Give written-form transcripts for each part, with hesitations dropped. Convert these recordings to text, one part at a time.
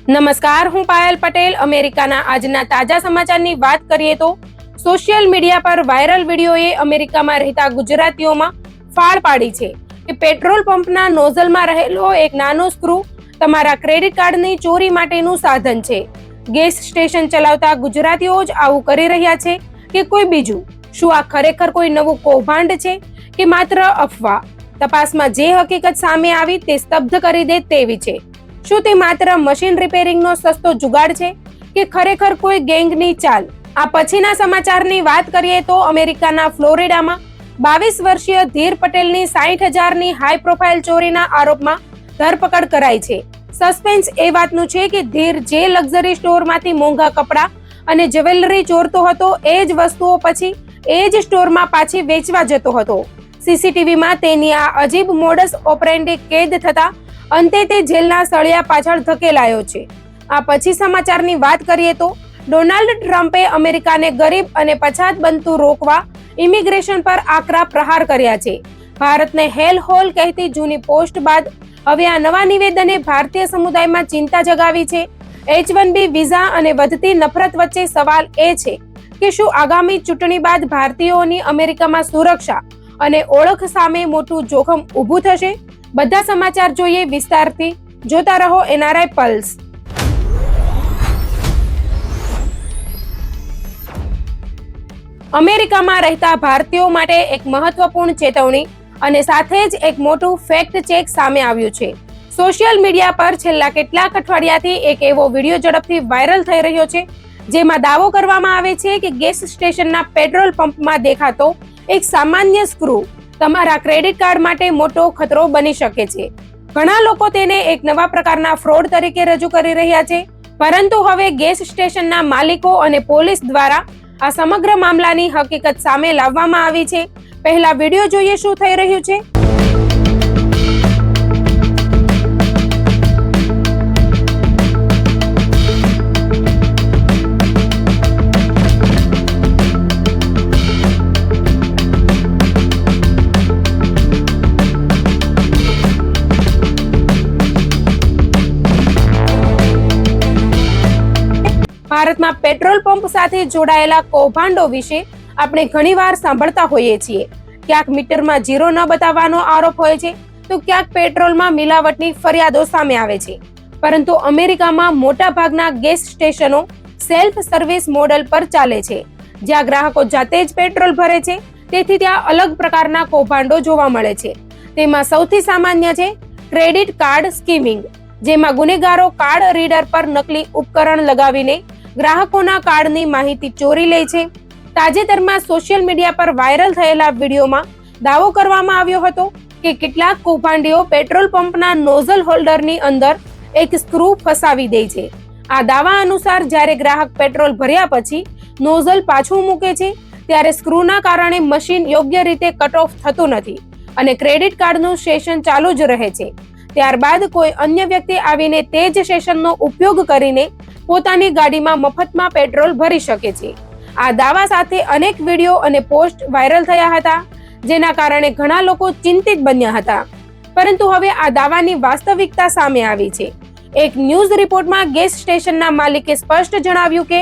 નમસ્કાર, હું પાયલ પટેલ. અમેરિકાના આજના તાજા સમાચારની વાત કરીએ તો સોશિયલ મીડિયા પર વાયરલ વિડીયોએ અમેરિકામાં રહેતા ગુજરાતીઓમાં ફાળ પાડી છે કે પેટ્રોલ પંપના નોઝલમાં રહેલો એક નાનો સ્ક્રૂ તમારા ક્રેડિટ કાર્ડની ચોરી માટેનું સાધન છે. ગેસ સ્ટેશન ચલાવતા ગુજરાતીઓ જ આવું કરી રહ્યા છે કે કોઈ બીજું? શું આ ખરેખર કોઈ નવું કૌભાંડ છે કે માત્ર અફવા? તપાસમાં જે હકીકત સામે આવી તે સ્તબ્ધ કરી દે તેવી છે. શું તે માત્ર મશીન રિપેરિંગનો સસ્તો જુગાડ છે કે ખરેખર કોઈ ગેંગની ચાલ? આ પછીના સમાચારની વાત કરીએ તો અમેરિકાના ફ્લોરિડામાં 22 વર્ષીય ધીર પટેલની 60,000ની હાઈ પ્રોફાઇલ ચોરીના આરોપમાં ધરપકડ કરાઈ છે. સસ્પેન્સ એ વાતનું છે કે ધીર જે લક્ઝરી સ્ટોરમાંથી મોંઘા કપડાં અને જ્વેલરી ચોરતો હતો એ જ વસ્તુઓ પછી એ જ સ્ટોરમાં પાછી વેચવા જતો હતો. સીસીટીવીમાં તેની આ અજીબ મોડસ ઓપરેન્ડી કેદ થતા અંતે તે જેલના સળિયા પાછળ ધકેલાયો છે. આ પછી સમાચારની વાત કરીએ તો ડોનાલ્ડ ટ્રમ્પે અમેરિકાને ગરીબ અને પછાત બનતું રોકવા ઇમિગ્રેશન પર આકરા પ્રહાર કર્યા છે. ભારતને હેલ હોલ કહેતી જૂની પોસ્ટ બાદ હવે આ નવા નિવેદને ભારતીય સમુદાયમાં ચિંતા જગાવી છે. H-1B વિઝા અને વધતી નફરત વચ્ચે સવાલ એ છે કે શું આગામી ચૂંટણી બાદ ભારતીયોની અમેરિકામાં સુરક્ષા અને ઓળખ સામે મોટું જોખમ ઊભું થશે? બધા સમાચાર જોઈએ વિસ્તારથી. જોતા રહો NRI પલ્સ. અમેરિકામાં રહેતા ભારતીયો માટે એક મહત્વપૂર્ણ ચેતવણી અને સાથે જ એક મોટું ફેક્ટ ચેક સામે આવ્યું છે. સોશિયલ મીડિયા પર છેલ્લા કેટલાક અઠવાડિયાથી એક એવો વિડીયો ઝડપથી વાયરલ થઈ રહ્યો છે જેમાં દાવો કરવામાં આવે છે કે ગેસ સ્ટેશનના પેટ્રોલ પંપમાં દેખાતો એક સામાન્ય સ્ક્રૂ તમારા ક્રેડિટ કાર્ડ માટે મોટો ખતરો બની શકે છે. ઘણા લોકો તેને એક નવા પ્રકારના ફ્રોડ તરીકે રજૂ કરી રહ્યા છે, પરંતુ હવે ગેસ સ્ટેશનના માલિકો અને પોલીસ દ્વારા આ સમગ્ર મામલાની હકીકત સામે લાવવામાં આવી છે. પહેલા વિડીયો જોઈએ શું થઈ રહ્યું છે. ભારતમાં પેટ્રોલ પંપ સાથે જોડાયેલા કૌભાંડો વિશે આપણે ઘણીવાર સાંભળતા હોઈએ છીએ. ક્યાંક મીટરમાં ઝીરો ન બતાવવાનો આરોપ હોય છે તો ક્યાંક પેટ્રોલમાં મિલાવટની ફરિયાદો સામે આવે છે. પરંતુ અમેરિકામાં મોટા ભાગના ગેસ સ્ટેશનો સેલ્ફ સર્વિસ મોડલ પર ચાલે છે, જ્યાં ગ્રાહકો જાતે જ પેટ્રોલ ભરે છે. તેથી ત્યાં અલગ પ્રકારના કૌભાંડો જોવા મળે છે. તેમાં સૌથી સામાન્ય છે ક્રેડિટ કાર્ડ સ્કીમિંગ, જેમાં ગુનેગારો કાર્ડ રીડર પર નકલી ઉપકરણ લગાવીને ગ્રાહકોના કાર્ડની માહિતી ચોરી લે છે. તાજેતરમાં સોશિયલ મીડિયા પર વાયરલ થયેલા વિડીયોમાં દાવો કરવામાં આવ્યો હતો કે કેટલાક કૌભાંડીઓ પેટ્રોલ પંપના નોઝલ હોલ્ડરની અંદર એક સ્ક્રૂ ફસાવી દે છે. આ દાવા અનુસાર જ્યારે ગ્રાહક પેટ્રોલ ભર્યા પછી નોઝલ પાછું મૂકે છે ત્યારે સ્ક્રૂના કારણે મશીન યોગ્ય રીતે કટ ઓફ થતું નથી અને ક્રેડિટ કાર્ડનું સેશન ચાલુ જ રહે છે. ત્યારબાદ કોઈ અન્ય વ્યક્તિ આવીને તે જ સેશનનો ઉપયોગ કરીને પોતાની ગાડીમાં મફતમાં પેટ્રોલ ભરી શકે છે. આ દાવા સાથે અનેક વિડીયો અને પોસ્ટ વાયરલ થયા હતા, જેના કારણે ઘણા લોકો ચિંતિત બન્યા હતા. પરંતુ હવે આ દાવાની વાસ્તવિકતા સામે આવી છે. એક ન્યૂઝ રિપોર્ટમાં ગેસ સ્ટેશનના માલિકે સ્પષ્ટ જણાવ્યું કે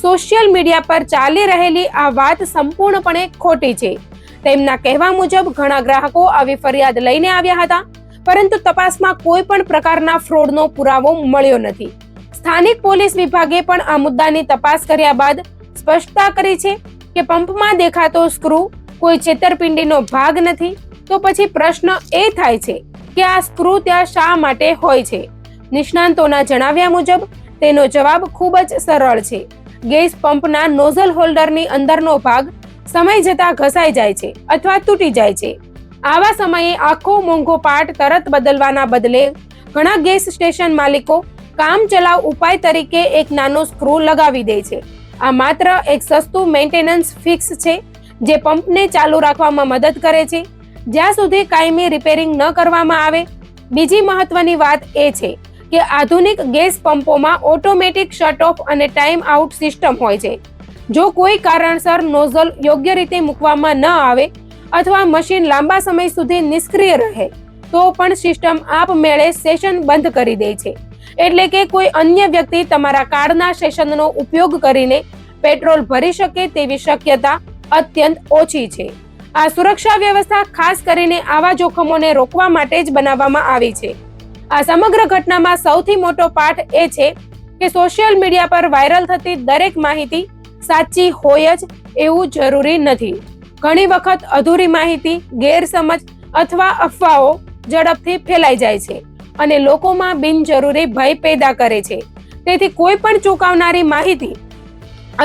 સોશિયલ મીડિયા પર ચાલી રહેલી આ વાત સંપૂર્ણપણે ખોટી છે. તેમના કહેવા મુજબ ઘણા ગ્રાહકો આવી ફરિયાદ લઈને આવ્યા હતા, પરંતુ તપાસમાં કોઈ પણ પ્રકારના ફ્રોડનો પુરાવો મળ્યો નથી. સ્થાનિક પોલીસ વિભાગે પણ આ મુદ્દાની તપાસ કર્યા બાદ સ્પષ્ટતા કરી છે કે પંપમાં દેખાતો સ્ક્રૂ કોઈ છેતરપિંડીનો ભાગ નથી. તો પછી પ્રશ્ન એ થાય છે કે આ સ્ક્રૂ ત્યાં શા માટે હોય છે? નિષ્ણાંતોના જણાવ્યા મુજબ તેનો જવાબ ખૂબ જ સરળ છે. ગેસ પંપના નોઝલ હોલ્ડરની અંદરનો ભાગ સમય જતાં ઘસાઈ જાય છે અથવા તૂટી જાય છે. આવા સમયે આખો મોંઘો પાર્ટ તરત બદલવાના બદલે ઘણા ગેસ સ્ટેશન માલિકો કામચલાઉ ઉપાય તરીકે એક નાનો સ્ક્રૂ લગાવી દે છે. આ માત્ર એક સસ્તું મેન્ટેનન્સ ફિક્સ છે જે પંપને ચાલુ રાખવામાં મદદ કરે છે જ્યાં સુધી કાયમી રિપેરિંગ ન કરવામાં આવે. બીજી મહત્વની વાત એ છે કે આધુનિક ગેસ પંપોમાં ઓટોમેટિક શટ ઓફ અને ટાઈમ આઉટ સિસ્ટમ હોય છે. જો કોઈ કારણસર નોઝલ યોગ્ય રીતે મૂકવામાં ન આવે અથવા મશીન લાંબા સમય સુધી નિષ્ક્રિય રહે તો પણ સિસ્ટમ આપમેળે સેશન બંધ કરી દે છે. એટલે કે કોઈ અન્ય વ્યક્તિ તમારા કાર્ડના સેશનનો ઉપયોગ કરીને પેટ્રોલ ભરી શકે તેવી શક્યતા અત્યંત ઓછી છે. આ સુરક્ષા વ્યવસ્થા ખાસ કરીને આવા જોખમોને રોકવા માટે જ બનાવવામાં આવી છે. આ સમગ્ર ઘટનામાં સૌથી મોટો પાઠ એ છે કે સોશિયલ મીડિયા પર વાયરલ થતી દરેક માહિતી સાચી હોય જ એવું જરૂરી નથી. ઘણી વખત અધૂરી માહિતી, ગેરસમજ અથવા અફવાઓ ઝડપથી ફેલાઈ જાય છે અને લોકોમાં બિનજરૂરી ભય પેદા કરે છે. તેથી કોઈ પણ ચોંકાવનારી માહિતી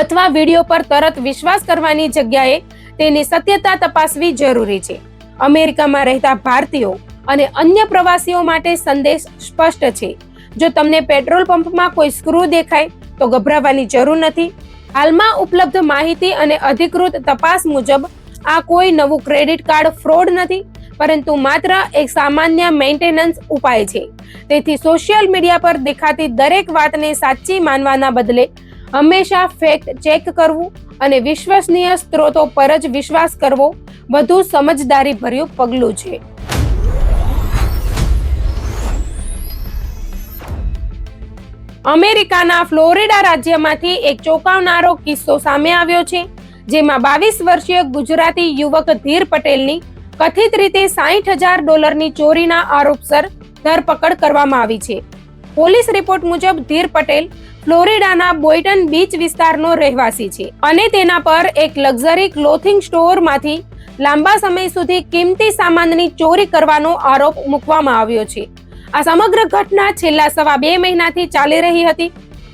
અથવા વિડીયો પર તરત વિશ્વાસ કરવાની જગ્યાએ તેની સત્યતા તપાસવી જરૂરી છે. અમેરિકામાં રહેતા ભારતીયો અને અન્ય પ્રવાસીઓ માટે સંદેશ સ્પષ્ટ છે. જો તમને પેટ્રોલ પંપમાં કોઈ સ્ક્રૂ દેખાય તો ગભરાવાની જરૂર નથી. હાલમાં ઉપલબ્ધ માહિતી અને અધિકૃત તપાસ મુજબ આ કોઈ નવું ક્રેડિટ કાર્ડ ફ્રોડ નથી, પરંતુ માત્ર એક સામાન્ય મેન્ટેનન્સ ઉપાય છે. તેથી સોશિયલ મીડિયા પર દેખાતી દરેક વાતને સાચી માનવાના બદલે હંમેશા ફેક્ટ ચેક કરવું અને વિશ્વસનીય સ્ત્રોતો પર જ વિશ્વાસ કરવો વધુ સમજદારીભર્યું પગલું છે. અમેરિકાના ફ્લોરિડા રાજ્યમાંથી એક ચોંકાવનારો કિસ્સો સામે આવ્યો છે, જેમાં 22 વર્ષીય ગુજરાતી યુવક ધીર પટેલની કથિત રીતે $60,000ની ચોરીના આરોપસર ધરપકડ કરવામાં આવી છે. પોલીસ રિપોર્ટ મુજબ ધીર પટેલ ફ્લોરિડાના બોયટન બીચ વિસ્તારનો રહેવાસી છે અને તેના પર એક લક્ઝરી ક્લોથિંગ સ્ટોરમાંથી લાંબા સમય સુધી કિંમતી સામાનની ચોરી કરવાનો આરોપ મૂકવામાં આવ્યો છે. આ સમગ્ર ઘટના છેલ્લા 2.5 મહિનાથી ચાલી રહી હતી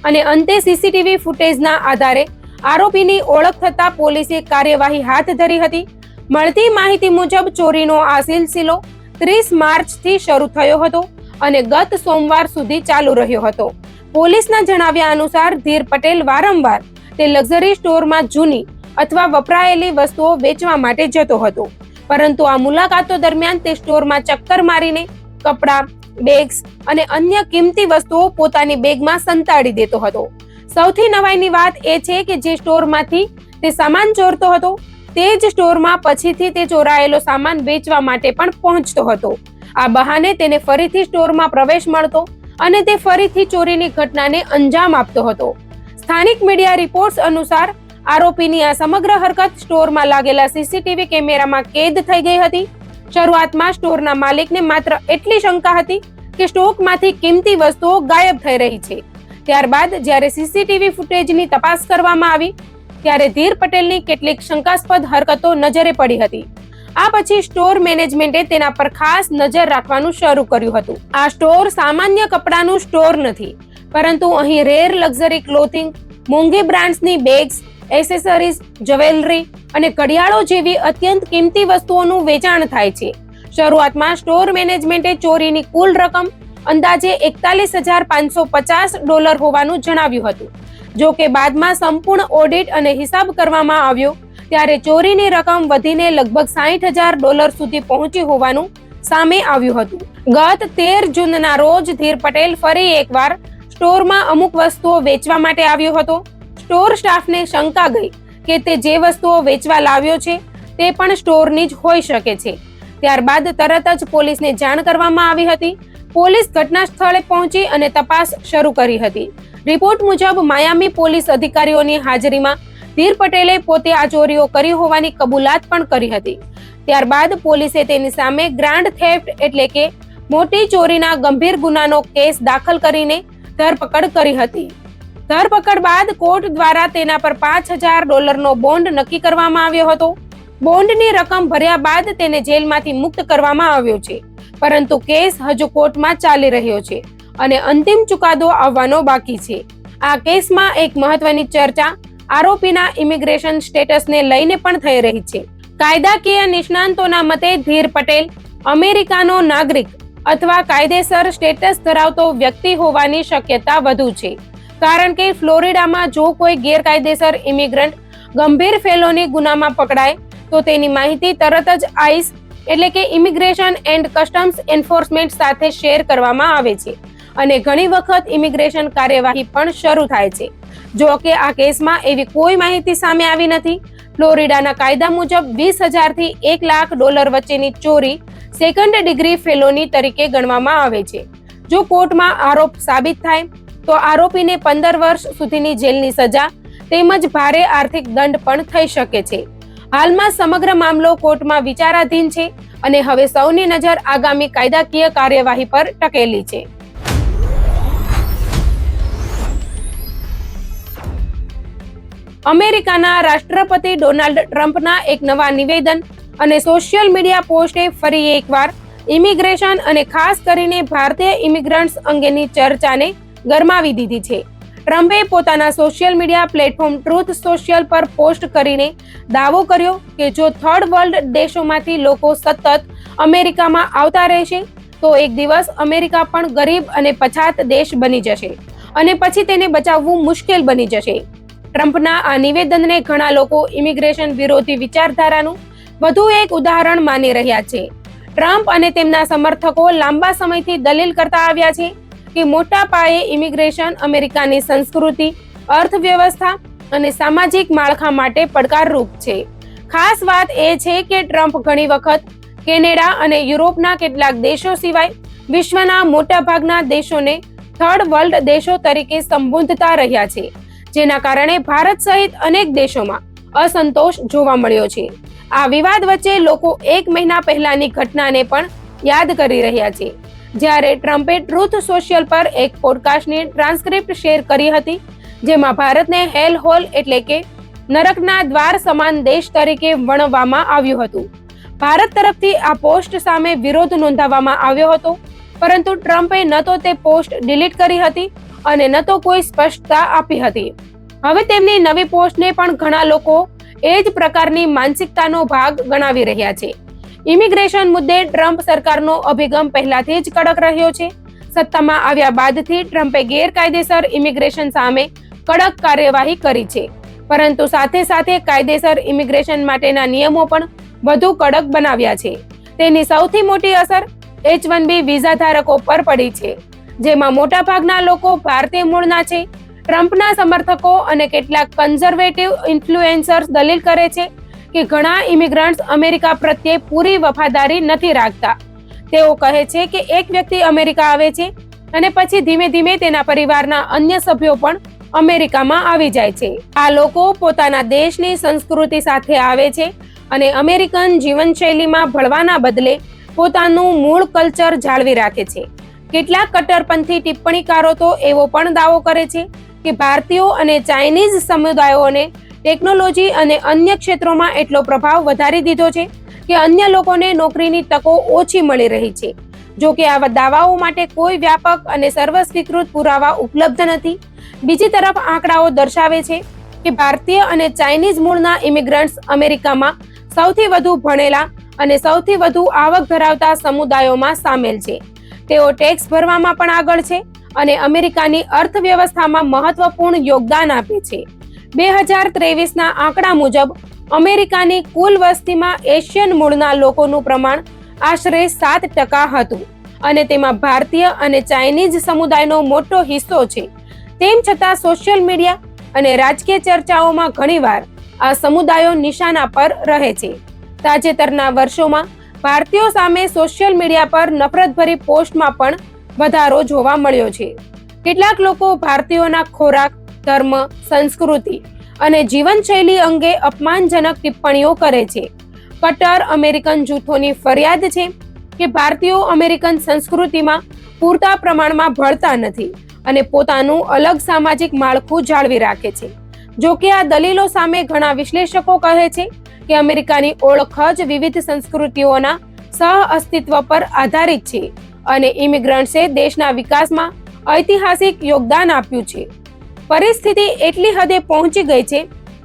અને અંતે સીસીટીવી ફૂટેજના આધારે આરોપીની ઓળખ થતા પોલીસે કાર્યવાહી હાથ ધરી હતી. મળતી માહિતી મુજબ ચોરીનો આ સિલસિલો 30 માર્ચથી શરૂ થયો હતો અને ગત સોમવાર સુધી ચાલુ રહ્યો હતો. પોલીસના જણાવ્યા અનુસાર ધીર પટેલ વારંવાર તે લક્ઝરી સ્ટોરમાં જૂની અથવા વપરાયેલી વસ્તુઓ વેચવા માટે જતો હતો, પરંતુ આ મુલાકાતો દરમિયાન તે સ્ટોરમાં ચક્કર મારીને કપડાં, બેગ્સ અને અન્ય કિંમતી વસ્તુઓ પોતાની બેગમાં સંતાડી દેતો હતો. સૌથી નવાઈની વાત એ છે કે જે સ્ટોરમાંથી તે સામાન ચોરતો હતો તે જ સ્ટોરમાં પછીથી તે ચોરાયેલો સામાન વેચવા માટે પણ પહોંચતો હતો. આ બહાને તેને ફરીથી સ્ટોરમાં પ્રવેશ મળતો અને તે ફરીથી ચોરીની ઘટનાને અંજામ આપતો હતો. સ્થાનિક મીડિયા રિપોર્ટ્સ અનુસાર આરોપીની આ સમગ્ર હરકત સ્ટોરમાં લાગેલા સીસીટીવી કેમેરામાં કેદ થઈ ગઈ હતી. શરૂઆતમાં સ્ટોરના માલિકને માત્ર એટલી શંકા હતી કે સ્ટોકમાંથી કિંમતી વસ્તુઓ ગાયબ થઈ રહી છે. ત્યારબાદ જ્યારે સીસીટીવી ફૂટેજની તપાસ કરવામાં આવી ત્યારે ધીર પટેલની કેટલીક શંકાસ્પદ હરકતો નજરે પડી હતી. આ પછી સ્ટોર મેનેજમેન્ટે તેના પર ખાસ નજર રાખવાનું શરૂ કર્યું હતું. આ સ્ટોર સામાન્ય કપડાનું સ્ટોર નથી, પરંતુ અહીં રેર લક્ઝરી ક્લોથિંગ, મોંઘી બ્રાન્ડ્સની બેગ્સ, એસેસરીઝ, જ્વેલરી અને ઘડિયાળો જેવી અત્યંત કિંમતી વસ્તુઓનું વેચાણ થાય છે. શરૂઆતમાં સ્ટોર મેનેજમેન્ટે ચોરીની કુલ રકમ અંદાજે $41,550 હોવાનું જણાવ્યું હતું. જો કે બાદમાં સંપૂર્ણ ઓડિટ અને હિસાબ કરવામાં આવ્યો ત્યારે ચોરીની રકમ વધીને લગભગ $60,000 સુધી પહોંચી હોવાનું સામે આવ્યું હતું. ગત 13 જૂનના રોજ ધીર પટેલ ફરી એકવાર સ્ટોરમાં અમુક વસ્તુઓ વેચવા માટે આવ્યો હતો. સ્ટોર સ્ટાફને શંકા ગઈ કે તે જે વસ્તુઓ વેચવા લાવ્યો છે તે પણ સ્ટોરની જ હોઈ શકે છે. ત્યારબાદ તરત જ પોલીસને જાણ કરવામાં આવી હતી. પોલીસ ઘટના સ્થળે પહોંચી અને તપાસ શરૂ કરી હતી. રિપોર્ટ મુજબ માયામી પોલીસ અધિકારીઓની હાજરીમાં ધીર પટેલે પોતે આ ચોરીઓ કરી હોવાની કબૂલાત પણ કરી હતી. ત્યારબાદ પોલીસે તેની સામે ગ્રાન્ડ થેફ્ટ એટલે કે મોટી ચોરીના ગંભીર ગુનાનો કેસ દાખલ કરીને ધરપકડ કરી હતી. ધરપકડ બાદ કોર્ટ દ્વારા તેના પર $5,000નો બોન્ડ નક્કી કરવામાં આવ્યો હતો. બોન્ડની રકમ ભર્યા બાદ તેને જેલમાંથી મુક્ત કરવામાં આવ્યો છે, પરંતુ કેસ હજુ કોર્ટમાં ચાલી રહ્યો છે અને અંતિમ ચુકાદો આવવાનો બાકી છે. આ કેસમાં એક મહત્વની ચર્ચા આરોપીના ઇમિગ્રેશન સ્ટેટસને લઈને પણ થઈ રહી છે. કાયદાકીય નિષ્ણાંતોના મતે ધીર પટેલ અમેરિકાનો નાગરિક અથવા કાયદેસર સ્ટેટસ ધરાવતો વ્યક્તિ હોવાની શક્યતા વધુ છે, કારણ કે ફ્લોરિડામાં જો કોઈ ગેરકાયદેસર ઇમિગ્રન્ટ ગંભીર ફેલોની ગુનામાં પકડાય તો તેની માહિતી તરત જ આઈસ એટલે કે ઇમિગ્રેશન એન્ડ કસ્ટમ્સ એન્ફોર્સમેન્ટ સાથે શેર કરવામાં આવે છે અને ઘણી વખત ઇમિગ્રેશન કાર્યવાહી પણ શરૂ થાય છે. જો કે આ કેસમાં એવી કોઈ માહિતી સામે આવી નથી. ફ્લોરિડાના કાયદા મુજબ $20,000 થી $1 લાખ વચ્ચેની ચોરી સેકન્ડ ડિગ્રી ફેલોની તરીકે ગણવામાં આવે છે. જો કોર્ટમાં આરોપ સાબિત થાય તો આરોપીને 15 વર્ષ સુધીની જેલની સજા તેમજ ભારે આર્થિક દંડ પણ થઈ શકે છે. હાલમાં સમગ્ર મામલો કોર્ટમાં વિચારાધીન છે અને હવે સૌની નજર આગામી કાયદાકીય કાર્યવાહી પર ટકેલી છે. અમેરિકાના રાષ્ટ્રપતિ ડોનાલ્ડ ટ્રમ્પના એક નવા નિવેદન અને સોશિયલ મીડિયા પોસ્ટે ફરી એકવાર ઇમિગ્રેશન અને ખાસ કરીને ભારતીય ઇમિગ્રન્ટ્સ અંગેની ચર્ચાને ગરમાવી દીધી છે. ટ્રમ્પે પોતાના social media platform truth social પર પોસ્ટ કરીને દાવો કર્યો કે જો થર્ડ વર્લ્ડ દેશોમાંથી લોકો સતત અમેરિકામાં આવતા રહેશે તો એક દિવસ અમેરિકા પણ ગરીબ અને પછાત દેશ બની જશે અને પછી તેને બચાવવું મુશ્કેલ બની જશે. ટ્રમ્પના આ નિવેદનને ઘણા લોકો ઇમિગ્રેશન વિરોધી વિચારધારાનું વધુ એક ઉદાહરણ માની રહ્યા છે. ટ્રમ્પ અને તેમના સમર્થકો લાંબા સમયથી દલીલ કરતા આવ્યા છે કે મોટા પાયે ઇમિગ્રેશન અમેરિકાની સંસ્કૃતિ, અર્થવ્યવસ્થા અને સામાજિક માળખા માટે પડકારરૂપ છે. ખાસ વાત એ છે કે ટ્રમ્પ ઘણી વખત કેનેડા અને યુરોપના કેટલાક દેશો સિવાય વિશ્વના મોટાભાગના દેશોને થર્ડ વર્લ્ડ દેશો તરીકે સંબોધતા રહ્યા છે, જેના કારણે ભારત સહિત અનેક દેશોમાં અસંતોષ જોવા મળ્યો છે. આ વિવાદ વચ્ચે લોકો 1 મહિના પહેલાની ઘટનાને પણ યાદ કરી રહ્યા છે, જ્યારે ટ્રમ્પે ટ્રુથ સોશિયલ પર એક પોડકાસ્ટની ટ્રાન્સક્રિપ્ટ શેર કરી હતી, જેમાં ભારતને હેલ હોલ એટલે કે નરકના દ્વાર સમાન દેશ તરીકે વર્ણવવામાં આવ્યું હતું. ભારત તરફથી આ પોસ્ટ સામે વિરોધ નોંધાવવામાં આવ્યો હતો, પરંતુ ટ્રમ્પે ન તો તે પોસ્ટ ડિલીટ કરી હતી અને ન તો કોઈ સ્પષ્ટતા આપી હતી. હવે તેમની નવી પોસ્ટને પણ ઘણા લોકો એ જ પ્રકારની માનસિકતાનો ભાગ ગણાવી રહ્યા છે. ઇમિગ્રેશન મુદ્દે ટ્રમ્પ સરકારનો અભિગમ પહેલાથી જ કડક રહ્યો છે. સત્તામાં આવ્યા બાદથી ટ્રમ્પે ગેરકાયદેસર ઇમિગ્રેશન સામે કડક કાર્યવાહી કરી છે, પરંતુ સાથે સાથે કાયદેસર ઇમિગ્રેશન માટેના નિયમો પણ વધુ કડક બનાવ્યા છે. તેની સૌથી મોટી અસર H-1B વિઝા ધારકો પર પડી છે, જેમાં મોટાભાગના લોકો ભારતીય મૂળના છે. ટ્રમ્પના સમર્થકો અને કેટલાક કન્ઝર્વેટિવ ઇન્ફ્લુએન્સર્સ દલીલ કરે છે કે ઘણા ઇમિગ્રન્ટ્સ અમેરિકા પ્રત્યે પૂરી વફાદારી નથી રાખતા. તેઓ કહે છે કે એક વ્યક્તિ અમેરિકા આવે છે અને પછી ધીમે ધીમે તેના પરિવારના અન્ય સભ્યો પણ અમેરિકામાં આવી જાય છે. આ લોકો પોતાના દેશની સંસ્કૃતિ સાથે આવે છે અને અમેરિકન જીવનશૈલીમાં ભળવાના બદલે પોતાનું મૂળ કલ્ચર જાળવી રાખે છે. કેટલાક કટ્ટરપંથી ટિપ્પણીકારો તો એવો પણ દાવો કરે છે કે ભારતીયો અને ચાઇનીઝ સમુદાયોને ટેકનોલોજી અને અન્ય ક્ષેત્રોમાં એટલો પ્રભાવ વધારી દીધો છે કે અન્ય લોકોને નોકરીની તકો ઓછી મળી રહી છે. જો કે આવા દાવાઓ માટે કોઈ વ્યાપક અને સર્વસ્વીકૃત પુરાવા ઉપલબ્ધ નથી. બીજી તરફ આંકડાઓ દર્શાવે છે કે ભારતીય અને ચાઇનીઝ મૂળના ઇમિગ્રન્ટ્સ અમેરિકામાં સૌથી વધુ ભણેલા અને સૌથી વધુ આવક ધરાવતા સમુદાયોમાં સામેલ છે. તેઓ ટેક્સ ભરવામાં પણ આગળ છે અને અમેરિકાની અર્થવ્યવસ્થામાં મહત્વપૂર્ણ યોગદાન આપે છે. 2023ના આંકડા મુજબ અમેરિકાની કુલ વસ્તીમાં એશિયન મૂળના લોકોનું પ્રમાણ આશરે 7% હતું અને તેમાં ભારતીય અને ચાઇનીઝ સમુદાયનો મોટો હિસ્સો છે. તેમ છતાં સોશિયલ મીડિયા અને રાજકીય ચર્ચાઓમાં ઘણીવાર આ સમુદાયો નિશાના પર રહે છે. તાજેતરના વર્ષોમાં ભારતીયો સામે સોશિયલ મીડિયા પર નફરતભરી પોસ્ટમાં પણ વધારો જોવા મળ્યો છે. કેટલાક લોકો ભારતીયોના ખોરાક, ધર્મ, સંસ્કૃતિ અને જીવનશૈલી અંગે અપમાનજનક ટિપ્પણીઓ કરે છે. કટ્ટર અમેરિકન જૂથોની ફરિયાદ છે કે ભારતીયો અમેરિકન સંસ્કૃતિમાં પૂરતા પ્રમાણમાં ભળતા નથી અને પોતાનું અલગ સામાજિક માળખું જાળવી રાખે છે. જો કે આ દલીલો સામે ઘણા વિશ્લેષકો કહે છે કે અમેરિકાની ઓળખ જ વિવિધ સંસ્કૃતિઓના સહઅસ્તિત્વ પર આધારિત છે અને ઇમિગ્રન્ટ્સે દેશના વિકાસમાં ઐતિહાસિક યોગદાન આપ્યું છે. પરિસ્થિતિ એટલી હદે પહોંચી ગઈ છે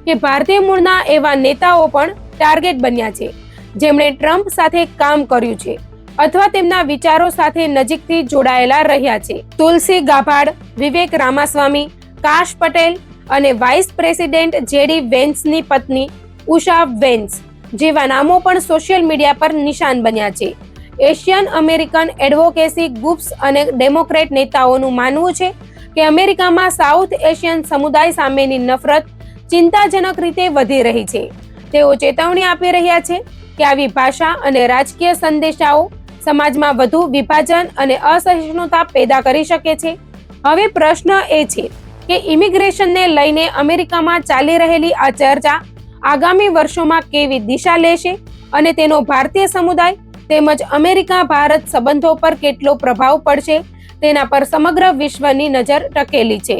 કે ભારતીય મૂળના એવા નેતાઓ પણ ટાર્ગેટ બન્યા છે જેમણે ટ્રમ્પ સાથે કામ કર્યું છે અથવા તેમના વિચારો સાથે નજીકથી જોડાયેલા રહ્યા છે. તુલસી ગાભાડ, વિવેક રામાસ્વામી, કાશ પટેલ અને વાઇસ પ્રેસિડેન્ટ જેડી વેન્સની પત્ની ઉષા વેન્સ જેવા નામો પણ સોશિયલ મીડિયા પર નિશાન બન્યા છે. એશિયન અમેરિકન એડવોકેસી ગ્રુપ્સ અને ડેમોક્રેટ નેતાઓનું માનવું છે કે અમેરિકામાં સાઉથ એશિયન સમુદાય સામેની નફરત ચિંતાજનક રીતે વધી રહી છે. તેઓ ચેતવણી આપી રહ્યા છે કે આવી ભાષા અને રાજકીય સંદેશાઓ સમાજમાં વધુ વિભાજન અને અસહિષ્ણુતા પેદા કરી શકે છે. હવે પ્રશ્ન એ છે કે ઇમિગ્રેશનને લઈને અમેરિકામાં ચાલી રહેલી આ ચર્ચા આગામી વર્ષોમાં કેવી દિશા લેશે અને તેનો ભારતીય સમુદાય તેમજ અમેરિકા ભારત સંબંધો પર કેટલો પ્રભાવ પડશે તેના પર સમગ્ર વિશ્વની નજર ટકેલી છે.